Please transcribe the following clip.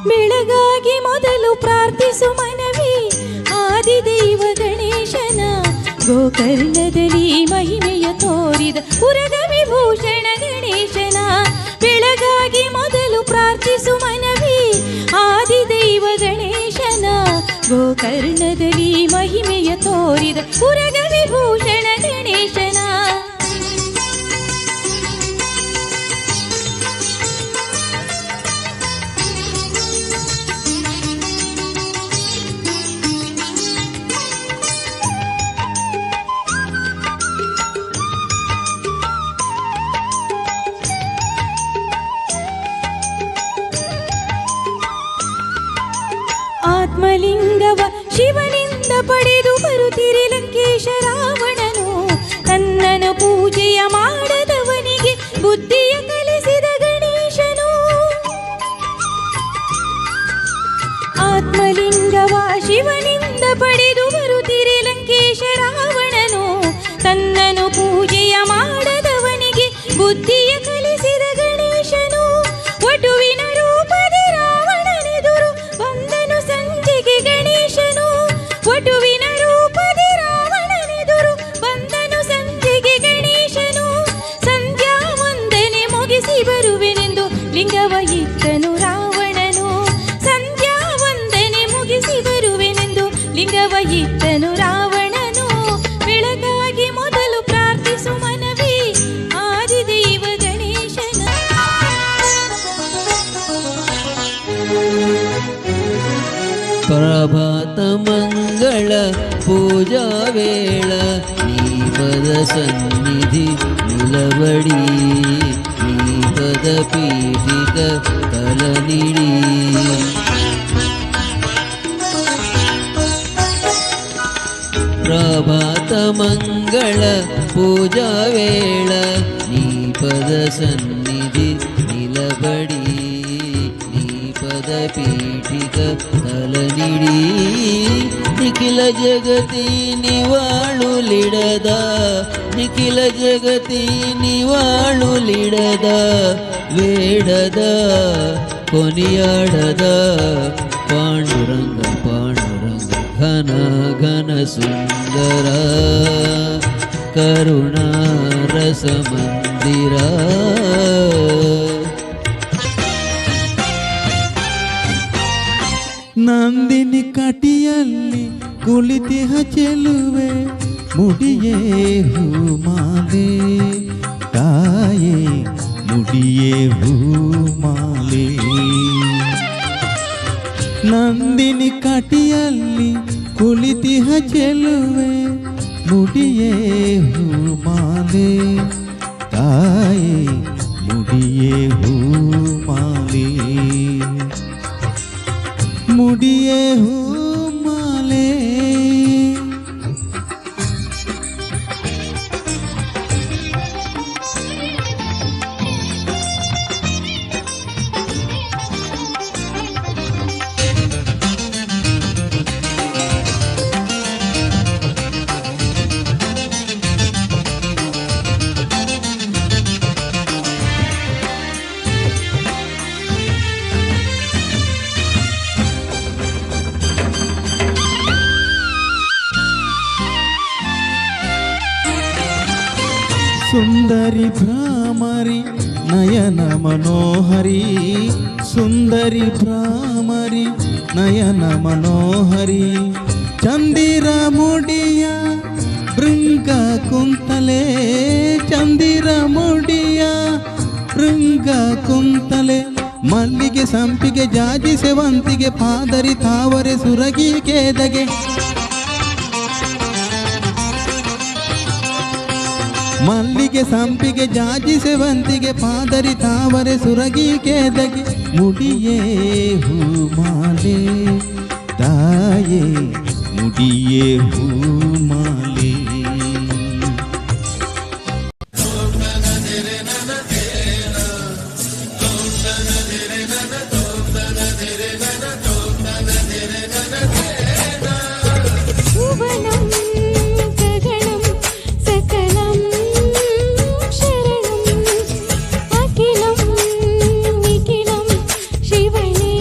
ಬೆಳಗಾಗಿ ಮೊದಲು ಪ್ರಾರ್ಥಿಸು ಮನವಿ ಆದಿದೈವ ಗಣೇಶನ. ಗೋಕರ್ಣದಲ್ಲಿ ಮಹಿಮೆಯ ತೋರಿದ ಉರಗ ವಿಭೂಷಣ ಗಣೇಶನ. ಬೆಳಗಾಗಿ ಮೊದಲು ಪ್ರಾರ್ಥಿಸು ಮನವಿ ಆದಿದೈವ ಗಣೇಶನ. ಗೋಕರ್ಣದಲ್ಲಿ ಮಹಿಮೆಯ ತೋರಿದ ಉರಗ ವಿಭೂಷಣ ಗಣೇಶನ. ಆತ್ಮಲಿಂಗವ ಶಿವನಿಂದ ಪಡೆದು ಬರುತ್ತಿರಿ ಲಂಕೇಶ ರಾವಣನು. ತನ್ನನು ಪೂಜೆಯ ಮಾಡದವನಿಗೆ ಬುದ್ಧಿಯ ಕಲಿಸಿದ ಗಣೇಶನು. ಆತ್ಮಲಿಂಗವ ಶಿವನಿಂದ ಪಡೆದು ಬರುತ್ತಿರಿ ಲಂಕೇಶ ರಾವಣನು. ತನ್ನನು ಪೂಜೆಯ ಮಾಡದವನಿಗೆ ಬುದ್ಧಿಯ ಕಲಿಸಿದ ಗಣೇಶನು. ವಟುವಿನ ರೂಪದಿ ರಾವಣನೆದುರು ಬಂದನು ಸಂಜೆಗೆ ಗಣೇಶನು. ವಟುವಿನ ರೂಪದಿ ರಾವಣನೆದುರು ಬಂದನು ಸಂಜೆಗೆ ಗಣೇಶನು. ಸಂಧ್ಯಾ ವಂದನೆ ಮುಗಿಸಿ ಬರುವೆನೆಂದು ಲಿಂಗವ ಇತ್ತನು ರಾವಣನು. ಸಂಧ್ಯಾ ವಂದನೆ ಮುಗಿಸಿ ಬರುವೆನೆಂದು ಲಿಂಗವ ಇತ್ತನು ರಾವಣನು. ಬೆಳಗಾಗಿ ಮೊದಲು ಪ್ರಾರ್ಥಿಸು ಮನವಿ ಆದಿದೈವ ಗಣೇಶನ. ಪ್ರಭಾತ ಮಂಗಳ ಪೂಜಾ ವೇಳ ನೀಪದ ಸನ್ನಿಧಿ ನಿಲವಡಿ. ನೀಪದ ಪೀಠಿಕ ತಲನಿಡಿ. ಪ್ರಭಾತ ಮಂಗಳ ಪೂಜಾ ವೇಳ ನೀಪದ ಸನ್ನಿಧಿ ನಿಲಬಡಿ. ನೀಪದ ಪೀಠಿಕ ತಲನಿಡಿ. ನಿಖಿಲ ಜಗತಿ ನಿವಾಳುಲಿಡದ. ನಿಖಿಲ ಜಗತಿ ನಿವಾಳುಲಿಡದ. ಬೇಡದ ಕೊನಿಯಾಡದ ಪಾಂಡುರಂಗ ಪಾಂಡುರಂಗ ಘನ ಘನ ಸುಂದರ ಕರುಣಾ ರಸ ಮಂದಿರ. ನಂದಿನಿ ಕಟಿಯಲ್ಲಿ ಕುಳಿತಿಹ ಚೆಲುವೆ ಮುಡಿಯೇ ಹೂಮಾಲೆ. ತಾಯೇ ಮುಡಿಯೇ ಹೂಮಾಲೆ. ನಂದಿನಿ ಕಟಿಯಲ್ಲಿ ಕುಳಿತಿಹ ಚೆಲುವೆ ಮುಡಿಯೇ ಹೂಮಾಲೆ. ತಾಯೇ ಮುಡಿಯೇ ಹೂಮಾಲೆ. ಮುಡಿಯೇ ಹೂಮಾಲೆ. ಸುಂದರಿ ಭ್ರಾಮರಿ ನಯನ ಮನೋಹರಿ. ಸುಂದರಿ ಭ್ರಾಮರಿ ನಯನ ಮನೋಹರಿ. ಚಂದಿರ ಮುಡಿಯ ಭೃಂಗ ಕುಂತಲೆ. ಚಂದಿರ ಮುಡಿಯ ಭೃಂಗ ಕುಂತಲೆ. ಮಲ್ಲಿಗೆ ಸಂಪಿಗೆ ಜಾಜಿ ಸೇವಂತಿಗೆ ಪಾದರಿ ತಾವರೆ ಸುರಗಿ ಕೇದಗೆ. ಮಲ್ಲಿಗೆ ಸಂಪಿಗೆ ಜಾಜಿ ಸೇವಂತಿಗೆ ಪಾದರಿ ತಾವರೆ ಸುರಗಿ ಕೇದಗೆ. ಮುಡಿಯೇ ಹೂಮಾಲೆ. ತಾಯೇ ಮುಡಿಯೇ ಹೂಮಾಲೆ. ಶರಣಂ ಅಖಿಲಂ ನಿಖಿಲಂ ಶಿವನೇ